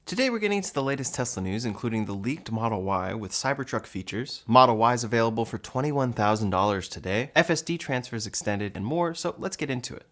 Today we're getting into the latest Tesla news, including the leaked Model Y with Cybertruck features, Model Y is available for $21,000 today, FSD transfers extended, and more, so let's get into it.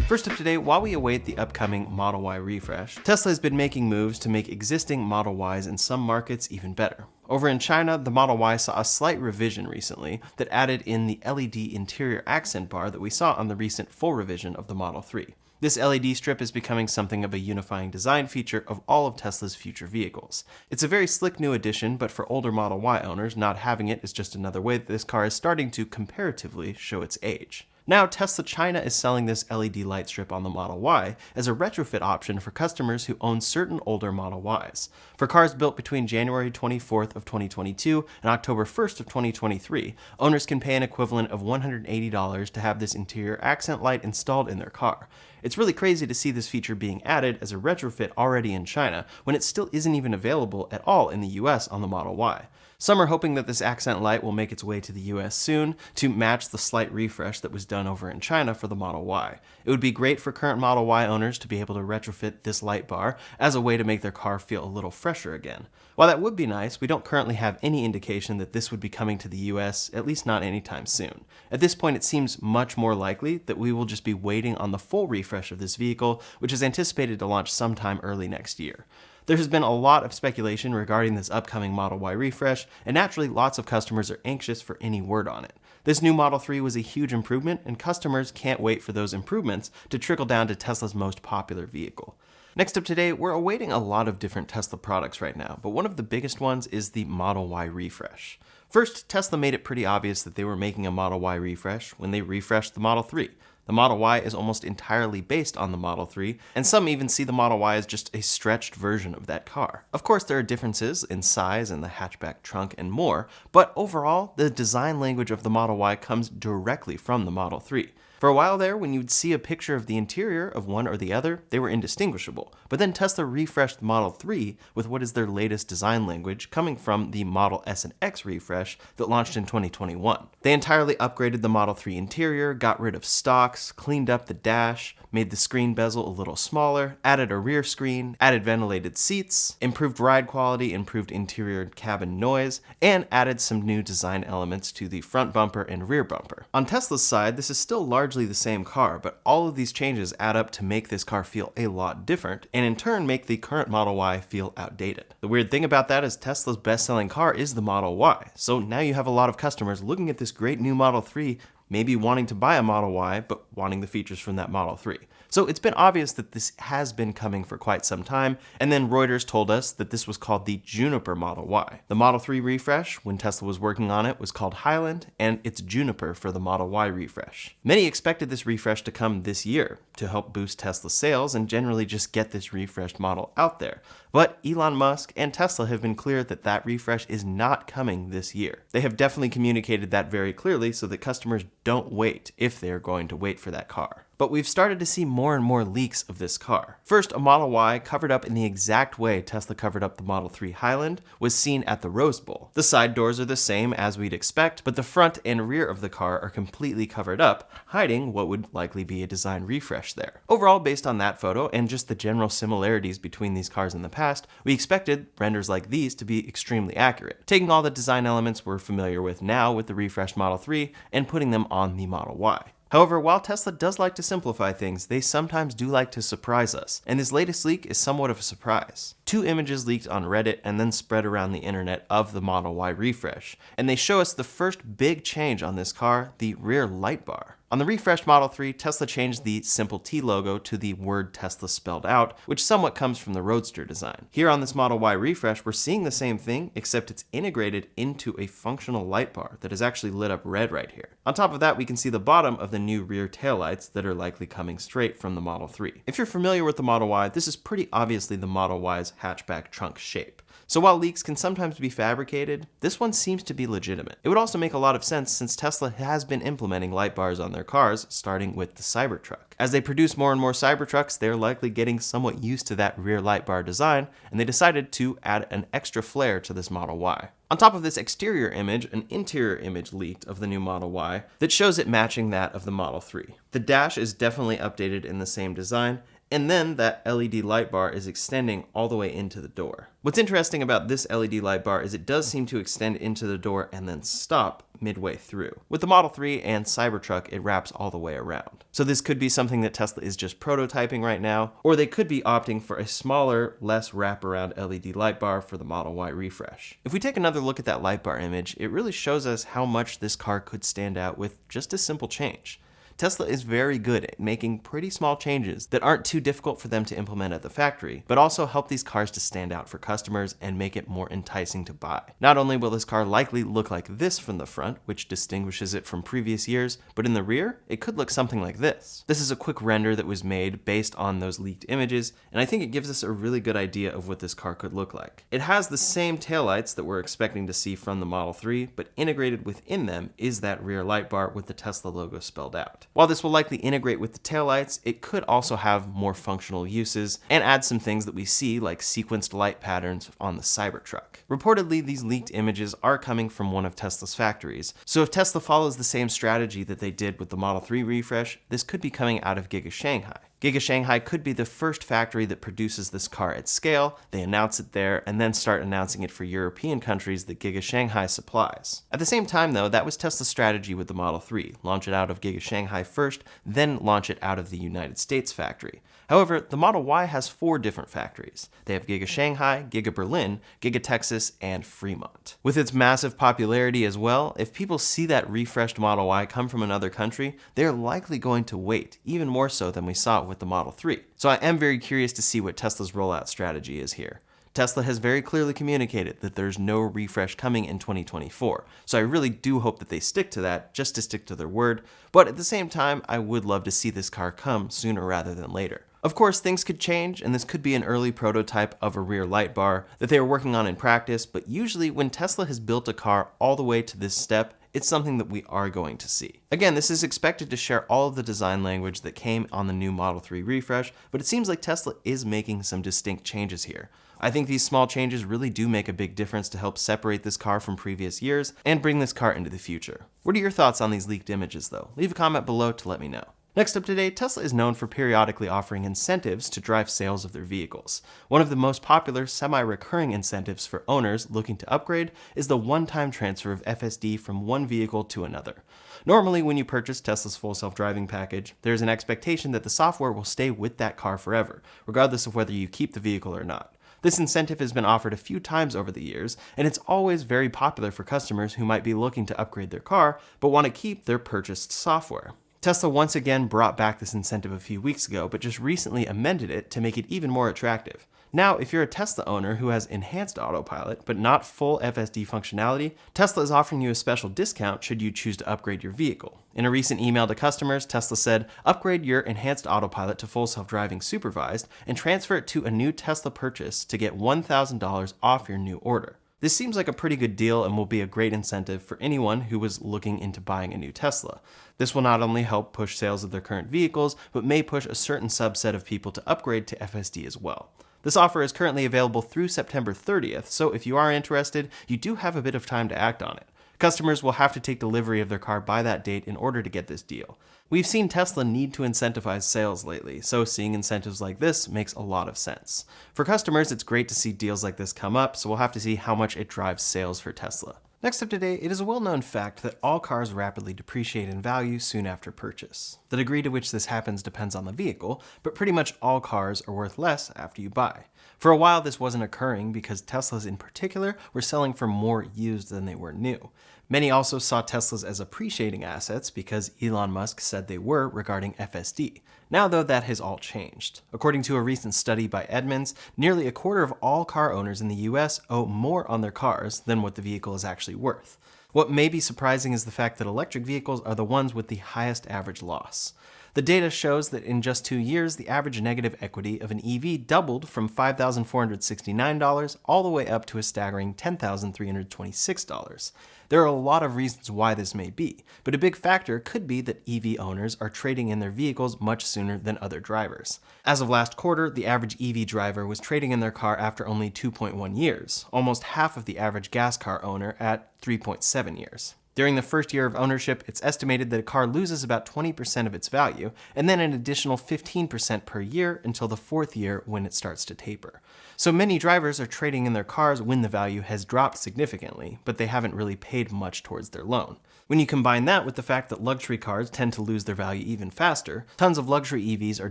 First up today, while we await the upcoming Model Y refresh, Tesla has been making moves to make existing Model Ys in some markets even better. Over in China, the Model Y saw a slight revision recently that added in the LED interior accent bar that we saw on the recent full revision of the Model 3. This LED strip is becoming something of a unifying design feature of all of Tesla's future vehicles. It's a very slick new addition, but for older Model Y owners, not having it is just another way that this car is starting to comparatively show its age. Now, Tesla China is selling this LED light strip on the Model Y as a retrofit option for customers who own certain older Model Ys. For cars built between January 24th of 2022 and October 1st of 2023, owners can pay an equivalent of $180 to have this interior accent light installed in their car. It's really crazy to see this feature being added as a retrofit already in China when it still isn't even available at all in the US on the Model Y. Some are hoping that this accent light will make its way to the US soon to match the slight refresh that was done over in China for the Model Y. It would be great for current Model Y owners to be able to retrofit this light bar as a way to make their car feel a little fresher again. While that would be nice, we don't currently have any indication that this would be coming to the US, at least not anytime soon. At this point, it seems much more likely that we will just be waiting on the full refresh of this vehicle, which is anticipated to launch sometime early next year. There has been a lot of speculation regarding this upcoming Model Y refresh, and naturally lots of customers are anxious for any word on it. This new Model 3 was a huge improvement, and customers can't wait for those improvements to trickle down to Tesla's most popular vehicle. Next up today, we're awaiting a lot of different Tesla products right now, but one of the biggest ones is the Model Y refresh. First, Tesla made it pretty obvious that they were making a Model Y refresh when they refreshed the Model 3. The Model Y is almost entirely based on the Model 3, and some even see the Model Y as just a stretched version of that car. Of course, there are differences in size and the hatchback trunk and more, but overall, the design language of the Model Y comes directly from the Model 3. For a while there, when you'd see a picture of the interior of one or the other, they were indistinguishable. But then Tesla refreshed the Model 3 with what is their latest design language coming from the Model S and X refresh that launched in 2021. They entirely upgraded the Model 3 interior, got rid of stocks, cleaned up the dash, made the screen bezel a little smaller, added a rear screen, added ventilated seats, improved ride quality, improved interior cabin noise, and added some new design elements to the front bumper and rear bumper. On Tesla's side, this is still largely the same car, but all of these changes add up to make this car feel a lot different, and in turn make the current Model Y feel outdated. The weird thing about that is Tesla's best-selling car is the Model Y, so now you have a lot of customers looking at this great new Model 3, maybe wanting to buy a Model Y, but wanting the features from that Model 3. So it's been obvious that this has been coming for quite some time, and then Reuters told us that this was called the Juniper Model Y. The Model 3 refresh, when Tesla was working on it, was called Highland, and it's Juniper for the Model Y refresh. Many expected this refresh to come this year to help boost Tesla's sales and generally just get this refreshed model out there. But Elon Musk and Tesla have been clear that that refresh is not coming this year. They have definitely communicated that very clearly so that customers don't wait if they're going to wait for that car. But we've started to see more and more leaks of this car. First, a Model Y covered up in the exact way Tesla covered up the Model 3 Highland was seen at the Rose Bowl. The side doors are the same as we'd expect, but the front and rear of the car are completely covered up, hiding what would likely be a design refresh there. Overall, based on that photo and just the general similarities between these cars in the past, we expected renders like these to be extremely accurate, taking all the design elements we're familiar with now with the refreshed Model 3 and putting them on the Model Y. However, while Tesla does like to simplify things, they sometimes do like to surprise us, and this latest leak is somewhat of a surprise. 2 images leaked on Reddit and then spread around the internet of the Model Y refresh, and they show us the first big change on this car, the rear light bar. On the refreshed Model 3, Tesla changed the simple T logo to the word Tesla spelled out, which somewhat comes from the Roadster design. Here on this Model Y refresh, we're seeing the same thing, except it's integrated into a functional light bar that is actually lit up red right here. On top of that, we can see the bottom of the new rear taillights that are likely coming straight from the Model 3. If you're familiar with the Model Y, this is pretty obviously the Model Y's hatchback trunk shape. So while leaks can sometimes be fabricated, this one seems to be legitimate. It would also make a lot of sense since Tesla has been implementing light bars on their cars, starting with the Cybertruck. As they produce more and more Cybertrucks, they're likely getting somewhat used to that rear light bar design, and they decided to add an extra flair to this Model Y. On top of this exterior image, an interior image leaked of the new Model Y that shows it matching that of the Model 3. The dash is definitely updated in the same design, and then that LED light bar is extending all the way into the door. What's interesting about this LED light bar is it does seem to extend into the door and then stop midway through. With the Model 3 and Cybertruck, it wraps all the way around. So this could be something that Tesla is just prototyping right now, or they could be opting for a smaller, less wraparound LED light bar for the Model Y refresh. If we take another look at that light bar image, it really shows us how much this car could stand out with just a simple change. Tesla is very good at making pretty small changes that aren't too difficult for them to implement at the factory, but also help these cars to stand out for customers and make it more enticing to buy. Not only will this car likely look like this from the front, which distinguishes it from previous years, but in the rear, it could look something like this. This is a quick render that was made based on those leaked images, and I think it gives us a really good idea of what this car could look like. It has the same taillights that we're expecting to see from the Model 3, but integrated within them is that rear light bar with the Tesla logo spelled out. While this will likely integrate with the taillights, it could also have more functional uses and add some things that we see like sequenced light patterns on the Cybertruck. Reportedly, these leaked images are coming from one of Tesla's factories, so if Tesla follows the same strategy that they did with the Model 3 refresh, this could be coming out of Giga Shanghai. Giga Shanghai could be the first factory that produces this car at scale. They announce it there and then start announcing it for European countries that Giga Shanghai supplies. At the same time though, that was Tesla's strategy with the Model 3. Launch it out of Giga Shanghai first, then launch it out of the United States factory. However, the Model Y has 4 different factories. They have Giga Shanghai, Giga Berlin, Giga Texas, and Fremont. With its massive popularity as well, if people see that refreshed Model Y come from another country, they're likely going to wait, even more so than we saw with the Model 3. So I am very curious to see what Tesla's rollout strategy is here. Tesla has very clearly communicated that there's no refresh coming in 2024, so I really do hope that they stick to that, just to stick to their word, but at the same time, I would love to see this car come sooner rather than later. Of course, things could change, and this could be an early prototype of a rear light bar that they are working on in practice, but usually when Tesla has built a car all the way to this step, it's something that we are going to see. Again, this is expected to share all of the design language that came on the new Model 3 refresh, but it seems like Tesla is making some distinct changes here. I think these small changes really do make a big difference to help separate this car from previous years and bring this car into the future. What are your thoughts on these leaked images though? Leave a comment below to let me know. Next up today, Tesla is known for periodically offering incentives to drive sales of their vehicles. One of the most popular semi-recurring incentives for owners looking to upgrade is the one-time transfer of FSD from one vehicle to another. Normally, when you purchase Tesla's full self-driving package, there's an expectation that the software will stay with that car forever, regardless of whether you keep the vehicle or not. This incentive has been offered a few times over the years, and it's always very popular for customers who might be looking to upgrade their car, but want to keep their purchased software. Tesla once again brought back this incentive a few weeks ago, but just recently amended it to make it even more attractive. Now, if you're a Tesla owner who has enhanced autopilot, but not full FSD functionality, Tesla is offering you a special discount should you choose to upgrade your vehicle. In a recent email to customers, Tesla said, upgrade your enhanced autopilot to full self-driving supervised and transfer it to a new Tesla purchase to get $1,000 off your new order. This seems like a pretty good deal and will be a great incentive for anyone who was looking into buying a new Tesla. This will not only help push sales of their current vehicles, but may push a certain subset of people to upgrade to FSD as well. This offer is currently available through September 30th, so if you are interested, you do have a bit of time to act on it. Customers will have to take delivery of their car by that date in order to get this deal. We've seen Tesla need to incentivize sales lately, so seeing incentives like this makes a lot of sense. For customers, it's great to see deals like this come up, so we'll have to see how much it drives sales for Tesla. Next up today, it is a well-known fact that all cars rapidly depreciate in value soon after purchase. The degree to which this happens depends on the vehicle, but pretty much all cars are worth less after you buy. For a while, this wasn't occurring because Teslas in particular were selling for more used than they were new. Many also saw Teslas as appreciating assets because Elon Musk said they were regarding FSD. Now though, that has all changed. According to a recent study by Edmunds, nearly a quarter of all car owners in the US owe more on their cars than what the vehicle is actually worth. What may be surprising is the fact that electric vehicles are the ones with the highest average loss. The data shows that in just 2 years, the average negative equity of an EV doubled from $5,469 all the way up to a staggering $10,326. There are a lot of reasons why this may be, but a big factor could be that EV owners are trading in their vehicles much sooner than other drivers. As of last quarter, the average EV driver was trading in their car after only 2.1 years, almost half of the average gas car owner at 3.7 years. During the first year of ownership, it's estimated that a car loses about 20% of its value, and then an additional 15% per year until the fourth year when it starts to taper. So many drivers are trading in their cars when the value has dropped significantly, but they haven't really paid much towards their loan. When you combine that with the fact that luxury cars tend to lose their value even faster, tons of luxury EVs are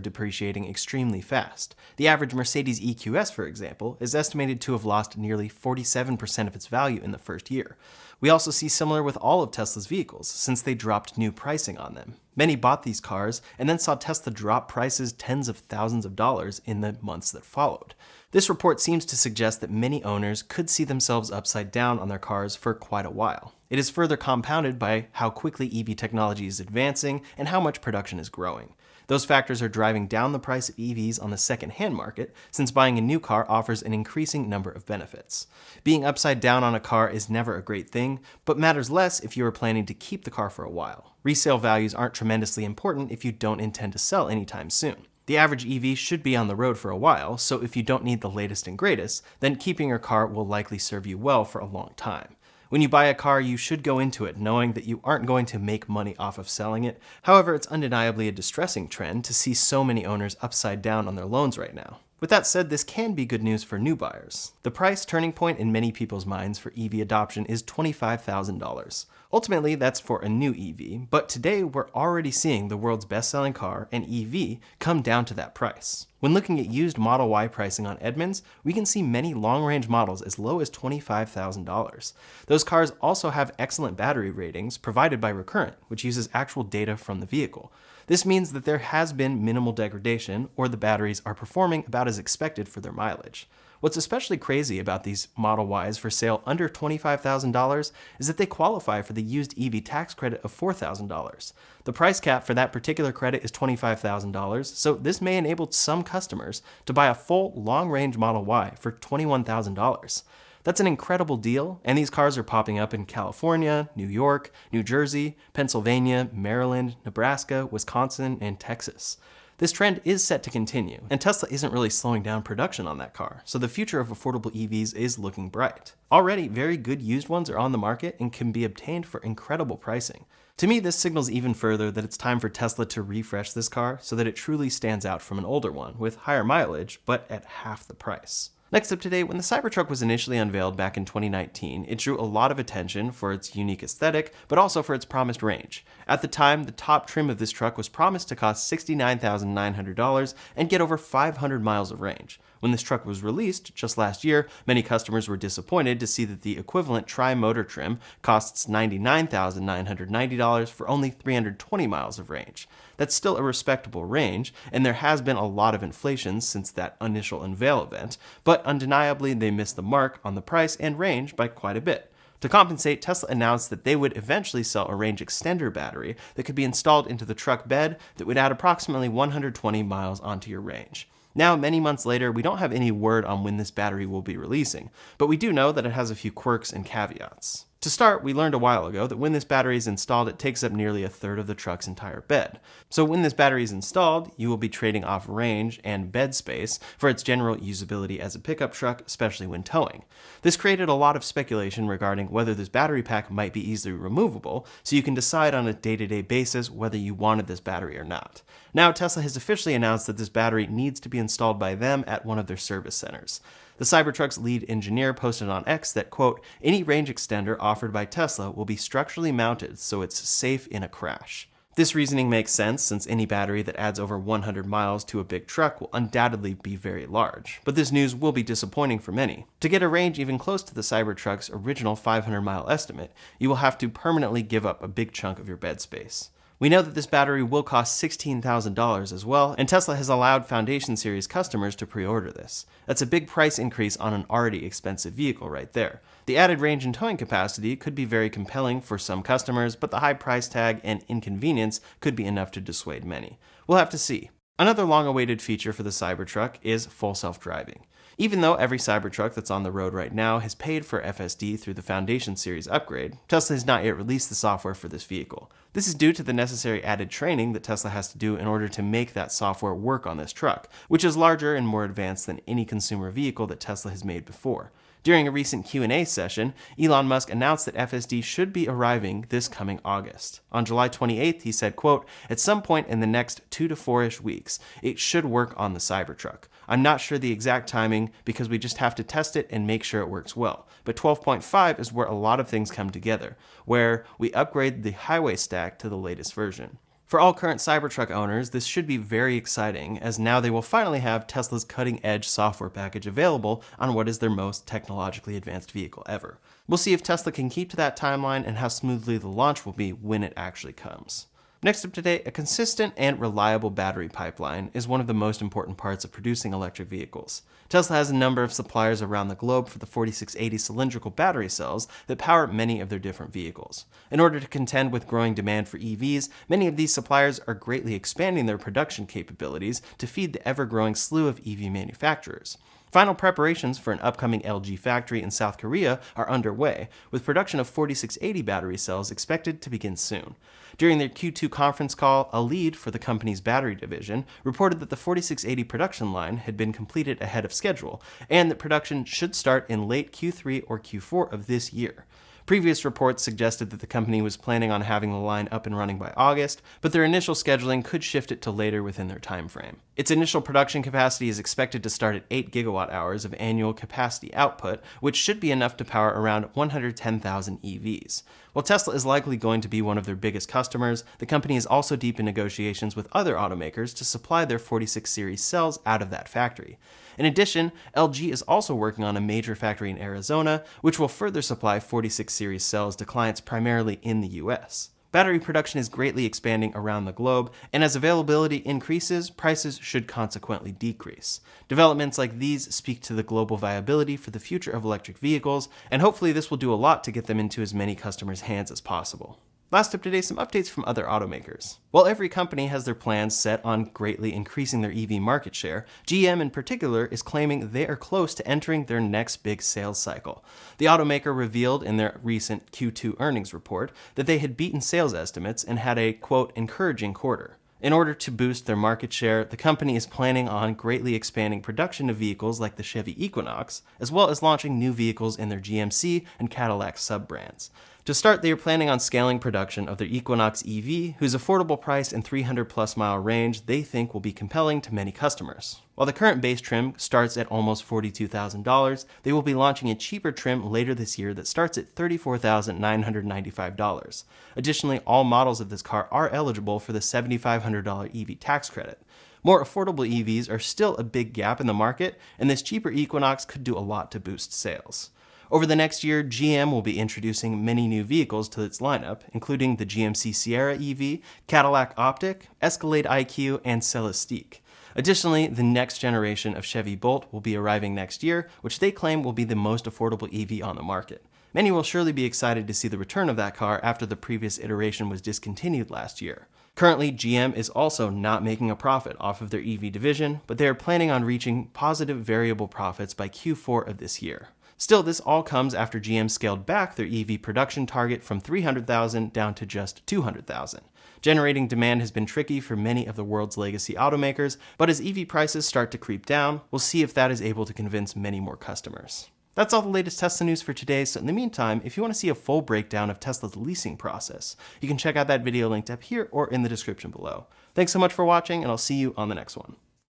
depreciating extremely fast. The average Mercedes EQS, for example, is estimated to have lost nearly 47% of its value in the first year. We also see similar with all of Tesla's vehicles, since they dropped new pricing on them. Many bought these cars and then saw Tesla drop prices tens of thousands of dollars in the months that followed. This report seems to suggest that many owners could see themselves upside down on their cars for quite a while. It is further compounded by how quickly EV technology is advancing and how much production is growing. Those factors are driving down the price of EVs on the second-hand market, since buying a new car offers an increasing number of benefits. Being upside down on a car is never a great thing, but matters less if you are planning to keep the car for a while. Resale values aren't tremendously important if you don't intend to sell anytime soon. The average EV should be on the road for a while, so if you don't need the latest and greatest, then keeping your car will likely serve you well for a long time. When you buy a car, you should go into it knowing that you aren't going to make money off of selling it. However, it's undeniably a distressing trend to see so many owners upside down on their loans right now. With that said, this can be good news for new buyers. The price turning point in many people's minds for EV adoption is $25,000. Ultimately, that's for a new EV, but today we're already seeing the world's best-selling car, an EV, come down to that price. When looking at used Model Y pricing on Edmunds, we can see many long-range models as low as $25,000. Those cars also have excellent battery ratings provided by Recurrent, which uses actual data from the vehicle. This means that there has been minimal degradation, or the batteries are performing about as expected for their mileage. What's especially crazy about these Model Ys for sale under $25,000 is that they qualify for the used EV tax credit of $4,000. The price cap for that particular credit is $25,000, so this may enable some customers to buy a full long-range Model Y for $21,000. That's an incredible deal, and these cars are popping up in California, New York, New Jersey, Pennsylvania, Maryland, Nebraska, Wisconsin, and Texas. This trend is set to continue, and Tesla isn't really slowing down production on that car, so the future of affordable EVs is looking bright. Already, very good used ones are on the market and can be obtained for incredible pricing. To me, this signals even further that it's time for Tesla to refresh this car so that it truly stands out from an older one with higher mileage, but at half the price. Next up today, when the Cybertruck was initially unveiled back in 2019, it drew a lot of attention for its unique aesthetic, but also for its promised range. At the time, the top trim of this truck was promised to cost $69,900 and get over 500 miles of range. When this truck was released just last year, many customers were disappointed to see that the equivalent tri-motor trim costs $99,990 for only 320 miles of range. That's still a respectable range, and there has been a lot of inflation since that initial unveil event, but undeniably they missed the mark on the price and range by quite a bit. To compensate, Tesla announced that they would eventually sell a range extender battery that could be installed into the truck bed that would add approximately 120 miles onto your range. Now, many months later, we don't have any word on when this battery will be releasing, but we do know that it has a few quirks and caveats. To start, we learned a while ago that when this battery is installed, it takes up nearly a third of the truck's entire bed. So when this battery is installed, you will be trading off range and bed space for its general usability as a pickup truck, especially when towing. This created a lot of speculation regarding whether this battery pack might be easily removable, so you can decide on a day-to-day basis whether you wanted this battery or not. Now, Tesla has officially announced that this battery needs to be installed by them at one of their service centers. The Cybertruck's lead engineer posted on X that, quote, any range extender offered by Tesla will be structurally mounted so it's safe in a crash. This reasoning makes sense since any battery that adds over 100 miles to a big truck will undoubtedly be very large, but this news will be disappointing for many. To get a range even close to the Cybertruck's original 500-mile estimate, you will have to permanently give up a big chunk of your bed space. We know that this battery will cost $16,000 as well, and Tesla has allowed Foundation Series customers to pre-order this. That's a big price increase on an already expensive vehicle right there. The added range and towing capacity could be very compelling for some customers, but the high price tag and inconvenience could be enough to dissuade many. We'll have to see. Another long-awaited feature for the Cybertruck is full self-driving. Even though every Cybertruck that's on the road right now has paid for FSD through the Foundation Series upgrade, Tesla has not yet released the software for this vehicle. This is due to the necessary added training that Tesla has to do in order to make that software work on this truck, which is larger and more advanced than any consumer vehicle that Tesla has made before. During a recent Q&A session, Elon Musk announced that FSD should be arriving this coming August. On July 28th, he said, quote, "At some point in the next 2 to 4-ish weeks, it should work on the Cybertruck. I'm not sure the exact timing because we just have to test it and make sure it works well. But 12.5 is where a lot of things come together, where we upgrade the highway stack to the latest version." For all current Cybertruck owners, this should be very exciting, as now they will finally have Tesla's cutting-edge software package available on what is their most technologically advanced vehicle ever. We'll see if Tesla can keep to that timeline and how smoothly the launch will be when it actually comes. Next up today, a consistent and reliable battery pipeline is one of the most important parts of producing electric vehicles. Tesla has a number of suppliers around the globe for the 4680 cylindrical battery cells that power many of their different vehicles. In order to contend with growing demand for EVs, many of these suppliers are greatly expanding their production capabilities to feed the ever-growing slew of EV manufacturers. Final preparations for an upcoming LG factory in South Korea are underway, with production of 4680 battery cells expected to begin soon. During their Q2 conference call, a lead for the company's battery division reported that the 4680 production line had been completed ahead of schedule, and that production should start in late Q3 or Q4 of this year. Previous reports suggested that the company was planning on having the line up and running by August, but their initial scheduling could shift it to later within their timeframe. Its initial production capacity is expected to start at 8 gigawatt-hours of annual capacity output, which should be enough to power around 110,000 EVs. While Tesla is likely going to be one of their biggest customers, the company is also deep in negotiations with other automakers to supply their 46 series cells out of that factory. In addition, LG is also working on a major factory in Arizona, which will further supply 46 series cells to clients primarily in the US. Battery production is greatly expanding around the globe, and as availability increases, prices should consequently decrease. Developments like these speak to the global viability for the future of electric vehicles, and hopefully this will do a lot to get them into as many customers' hands as possible. Last up today, some updates from other automakers. While every company has their plans set on greatly increasing their EV market share, GM in particular is claiming they are close to entering their next big sales cycle. The automaker revealed in their recent Q2 earnings report that they had beaten sales estimates and had a, quote, encouraging quarter. In order to boost their market share, the company is planning on greatly expanding production of vehicles like the Chevy Equinox, as well as launching new vehicles in their GMC and Cadillac sub-brands. To start, they are planning on scaling production of their Equinox EV, whose affordable price and 300-plus mile range they think will be compelling to many customers. While the current base trim starts at almost $42,000, they will be launching a cheaper trim later this year that starts at $34,995. Additionally, all models of this car are eligible for the $7,500 EV tax credit. More affordable EVs are still a big gap in the market, and this cheaper Equinox could do a lot to boost sales. Over the next year, GM will be introducing many new vehicles to its lineup, including the GMC Sierra EV, Cadillac Optic, Escalade IQ, and Celestiq. Additionally, the next generation of Chevy Bolt will be arriving next year, which they claim will be the most affordable EV on the market. Many will surely be excited to see the return of that car after the previous iteration was discontinued last year. Currently, GM is also not making a profit off of their EV division, but they are planning on reaching positive variable profits by Q4 of this year. Still, this all comes after GM scaled back their EV production target from 300,000 down to just 200,000. Generating demand has been tricky for many of the world's legacy automakers, but as EV prices start to creep down, we'll see if that is able to convince many more customers. That's all the latest Tesla news for today, so in the meantime, if you want to see a full breakdown of Tesla's leasing process, you can check out that video linked up here or in the description below. Thanks so much for watching, and I'll see you on the next one.